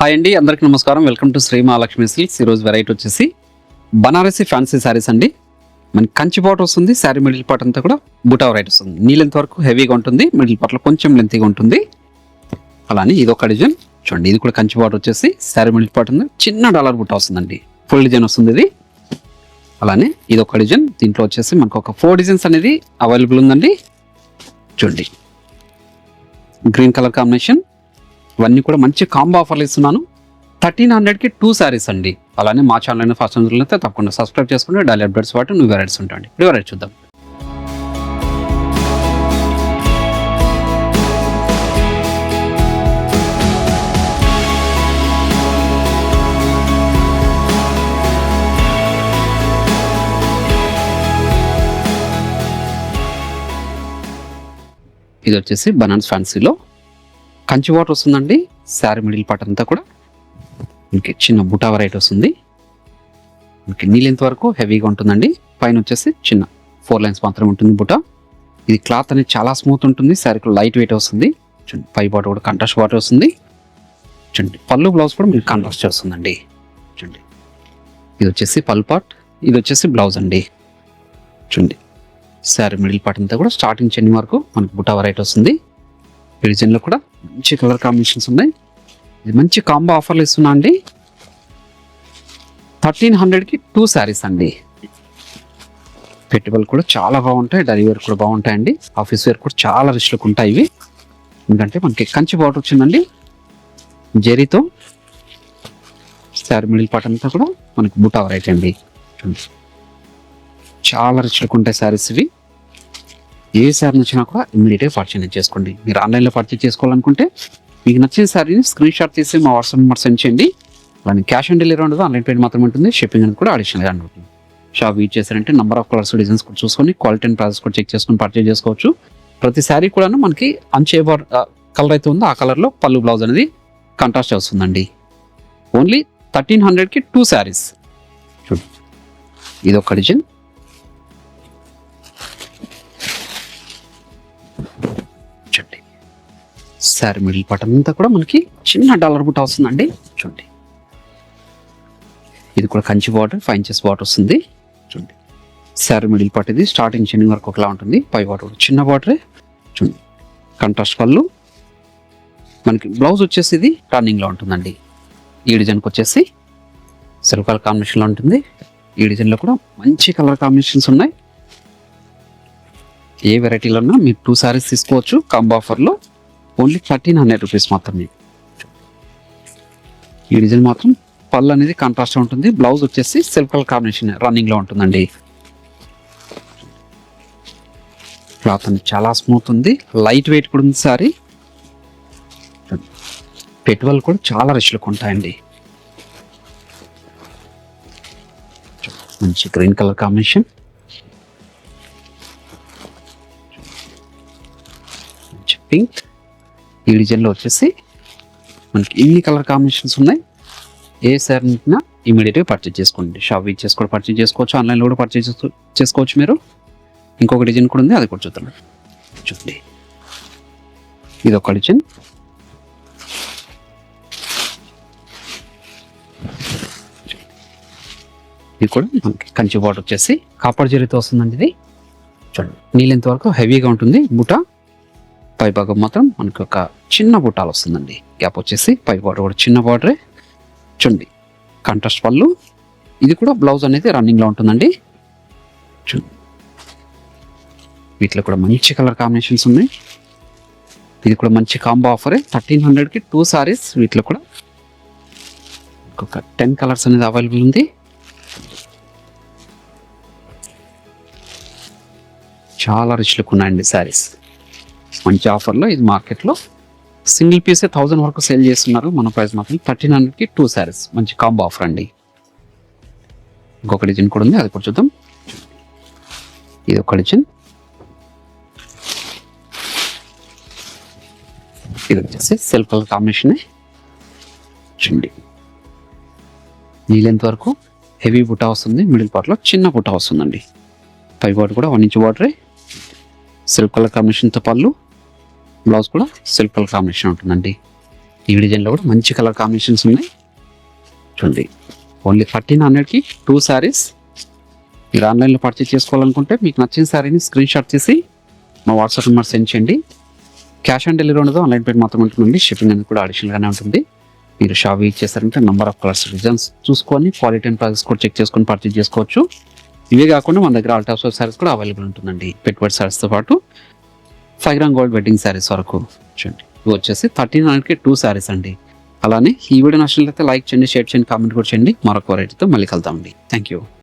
Hi అండి, అందరికీ నమస్కారం. Welcome to Shri Mahalakshmi silks. ఈరోజు వెరైటీ వచ్చేసి బనారసి ఫ్యాన్సీ శారీస్ అండి. మనకి కంచి బార్డర్ వస్తుంది. శారీ మిడిల్ పార్ట్ అంతా కూడా బుటా వెరైటీ వస్తుంది. నీ లెంత్ వరకు హెవీగా ఉంటుంది, మిడిల్ పార్ట్లో కొంచెం లెంతీగా ఉంటుంది. అలానే ఇది ఒక డిజైన్ చూడండి. ఇది కూడా కంచి బార్డర్ వచ్చేసి శారీ మిడిల్ పార్ట్ ఉంది, చిన్న డాలర్ బుట్ట వస్తుందండి. ఫుల్ డిజైన్ వస్తుంది ఇది. అలానే ఇది ఒక డిజైన్. దీంట్లో వచ్చేసి మనకు ఒక 4 డిజైన్స్ అనేది అవైలబుల్ ఉందండి. చూడండి, గ్రీన్ కలర్ కాంబినేషన్. ఇవన్నీ కూడా మంచి కాంబో ఆఫర్లు ఇస్తున్నాను. 1300కి 2 శారీస్ అండి. అలానే మా ఛానల్ ఫస్ట్ అయితే తప్పకుండా సబ్స్క్రైబ్ చేసుకుంటే డైలీ అప్డేట్స్ పాటు న్యూ వెరైటీస్ ఉంటాయండి. ఇప్పుడు వెరైటీ చూద్దాం. ఇది వచ్చేసి బనారస్ ఫ్యాన్సీలో కంచి బార్డర్ వస్తుందండి. శారీ మిడిల్ పార్ట్ అంతా కూడా ఇంకే చిన్న బుటా వెరైటీ వస్తుంది. ఇంకే నీ లెంత్ వరకు హెవీగా ఉంటుందండి. పైన వచ్చేసి చిన్న 4 లైన్స్ మాత్రమే ఉంటుంది బుటా. ఇది క్లాత్ అనేది చాలా స్మూత్ ఉంటుంది. శారీకి లైట్ వెయిట్ వస్తుంది. చూడండి, పై బార్డర్ కూడా కాంట్రాస్ట్ బార్డర్ వస్తుంది. చూడండి, పళ్ళు బ్లౌజ్ కూడా మీకు కాంట్రాస్ట్ వస్తుందండి. చూడండి, ఇది వచ్చేసి పళ్ళు పార్ట్, ఇది వచ్చేసి బ్లౌజ్ అండి. చూడండి, శారీ మిడిల్ పార్ట్ అంతా కూడా స్టార్టింగ్ చెన్ని వరకు మనకు బుటా వెరైటీ వస్తుంది. ఈ డిజైన్లో కూడా మంచి కలర్ కాంబినేషన్స్ ఉన్నాయి. ఇది మంచి కాంబో ఆఫర్లు ఇస్తున్నా అండి. 1300కి 2 శారీస్ అండి. పెట్టుబడులు కూడా చాలా బాగుంటాయి. డైలీ వేర్ కూడా బాగుంటాయండి. ఆఫీస్ వేర్ కూడా చాలా రిచ్ లుక్ ఉంటాయి ఇవి. ఎందుకంటే మనకి కంచి బార్డర్ వచ్చిందండి జరీతో. శారీ మిడిల్ పార్ట్ అంతా కూడా మనకి బుటా వెరైటీ అండి. చాలా రిచ్ లుక్ ఉంటాయి శారీస్ ఇవి. ఏ శారీ నచ్చినా కూడా ఇమ్మీడియట్గా పర్చేజ్ చేసుకోండి. మీరు ఆన్లైన్లో పర్చేజ్ చేసుకోవాలనుకుంటే మీకు నచ్చిన శారీని స్క్రీన్ షాట్ తీసి మా వాట్సాప్ నెంబర్ సెండ్ చేయండి. అలానే క్యాష్ ఆన్ డెలివరీ ఉండదు, ఆన్లైన్ పేమెంట్ మాత్రమే ఉంటుంది. షిప్పింగ్ అనేది కూడా అడిషనల్గా ఉంటుంది. షాప్ విజిట్ చేశారంటే నెంబర్ ఆఫ్ కలర్స్ డిజైన్స్ కూడా చూసుకొని క్వాలిటీ అండ్ ప్రైస్ కూడా చెక్ చేసుకొని పర్చేజ్ చేసుకోవచ్చు. ప్రతి శారీ కూడా మనకి అంచే కలర్ అయితే ఉందో ఆ కలర్లో పళ్ళు బ్లౌజ్ అనేది కాంట్రాస్ట్ వస్తుందండి. ఓన్లీ 1300కి 2 శారీస్. చూడు, ఇది ఒక డిజైన్. శారీ మిడిల్ పార్ట్ అంతా కూడా మనకి చిన్న డాలర్ బుట్ట వస్తుందండి. చూడండి, ఇది కూడా కంచి బార్డర్ 5 ఇంచెస్ బార్డర్ వస్తుంది. చూడండి, శారీ మిడిల్ పార్ట్ ఇది స్టార్టింగ్ చిన్న వరకు ఒకలా ఉంటుంది. పై బార్డర్ చిన్న బార్డరే. చూడండి, కాంట్రాస్ట్ పళ్ళు. మనకి బ్లౌజ్ వచ్చేసి ఇది రన్నింగ్లో ఉంటుందండి. ఈ డిజైన్కి వచ్చేసి సిల్వర్ కలర్ కాంబినేషన్లో ఉంటుంది. ఈ డిజైన్లో కూడా మంచి కలర్ కాంబినేషన్స్ ఉన్నాయి. ఏ వెరైటీలో ఉన్నా మీరు 2 శారీస్ తీసుకోవచ్చు కాంబో ఆఫర్లో. ఓన్లీ 1300 రూపీస్ మాత్రమే. ఈ డిజైన్ మాత్రం పళ్ళు అనేది కాంట్రాస్ట్ ఉంటుంది. బ్లౌజ్ వచ్చేసి సిల్క్ కలర్ కాంబినేషన్ రన్నింగ్లో ఉంటుందండి. క్లాత్ అనేది చాలా స్మూత్ ఉంది, లైట్ వెయిట్ కూడా ఉంది సారీ. పెట్టుబడులు కూడా చాలా రిచ్లుగా ఉంటాయండి. మంచి గ్రీన్ కలర్ కాంబినేషన్, మంచి పింక్. ఈ డిజైన్లో వచ్చేసి మనకి ఇన్ని కలర్ కాంబినేషన్స్ ఉన్నాయి. ఏ శారీ ఇమీడియట్గా పర్చేజ్ చేసుకోండి. షాప్ విజిట్ చేసి కూడా పర్చేజ్ చేసుకోవచ్చు, ఆన్లైన్లో కూడా పర్చేజ్ చేసుకోవచ్చు మీరు. ఇంకొక డిజైన్ కూడా ఉంది, అది కూడా చూద్దాం. చూడండి, ఇది ఒక డిజైన్. ఇది కూడా మనకి కంచి బార్డర్ వచ్చేసి కాపర్ జరీతో వస్తుందండి. ఇది చూడండి, నీళ్ళెంత వరకు హెవీగా ఉంటుంది బుట్ట. పై భాగం మాత్రం మనకి ఒక చిన్న బుట్టాలు వస్తుందండి. గ్యాప్ వచ్చేసి పై బార్డర్ కూడా చిన్న బార్డరే. చూడండి, కాంట్రాస్ట్ పళ్ళు. ఇది కూడా బ్లౌజ్ అనేది రన్నింగ్లో ఉంటుందండి. చూడండి, వీటిలో కూడా మంచి కలర్ కాంబినేషన్స్ ఉన్నాయి. ఇది కూడా మంచి కాంబో ఆఫరే. 1300కి 2 శారీస్. వీటిలో కూడా ఒక 10 కలర్స్ అనేది అవైలబుల్ ఉంది. చాలా రిచ్ లుక్ ఉన్నాయండి శారీస్. మంచి ఆఫర్లో ఇది మార్కెట్లో సింగిల్ పీసే 1000 వరకు సేల్ చేస్తున్నారు. మన ప్రైస్ మాత్రం 1300కి 2 శారీస్. మంచి కాంబో ఆఫర్ అండి. ఇంకొక డిజైన్ కూడా ఉంది, అది కూడా చూద్దాం. ఇది ఒక డిజైన్. ఇది వచ్చేసి సెల్ఫ్ కలర్ కాంబినేషన్. చూడండి, నీళ్ళెంత వరకు హెవీ బుటా వస్తుంది. మిడిల్ పార్ట్లో చిన్న బుటా వస్తుందండి. పై బార్డర్ కూడా 1 ఇంచ్ బార్డరే. సిల్క్ కలర్ కాంబినేషన్తో పళ్ళు, బ్లౌజ్ కూడా సిల్క్ కలర్ కాంబినేషన్ ఉంటుందండి. ఈ డిజైన్లో కూడా మంచి కలర్ కాంబినేషన్స్ ఉన్నాయి చూడండి. ఓన్లీ 1300కి 2 శారీస్. మీరు ఆన్లైన్లో పర్చేస్ చేసుకోవాలనుకుంటే మీకు నచ్చిన శారీని స్క్రీన్ షాట్ తీసి మా వాట్సాప్ నెంబర్ సెండ్ చేయండి. క్యాష్ ఆన్ డెలివరీ ఉండదు, ఆన్లైన్ పేమెంట్ మాత్రం ఉంటుందండి. షిప్పింగ్ అనేది కూడా అడిషనల్గానే ఉంటుంది. మీరు షాప్ విజిట్ చేస్తారంటే నెంబర్ ఆఫ్ కలర్స్ డిజైన్స్ చూసుకొని క్వాలిటీ అండ్ ప్రైస్ కూడా చెక్ చేసుకొని పర్చేస్ చేసుకోవచ్చు. ఇవే కాకుండా మన దగ్గర ఆల్ టైప్స్ ఆఫ్ శారీస్ కూడా అవైలబుల్ ఉంటుందండి. పెట్టుబడి శారీస్తో పాటు 5 గ్రామ్ గోల్డ్ వెడ్డింగ్ శారీస్ వరకు చూడండి. ఇవి వచ్చేసి 1300కి 2 శారీస్ అండి. అలానే ఈ వీడియో నచ్చినట్లయితే లైక్ చేయండి, షేర్ చేయండి, కామెంట్ కూడా చేయండి. మరొక వెరైటీతో మళ్ళీ కలుద్దామండి. Thank you.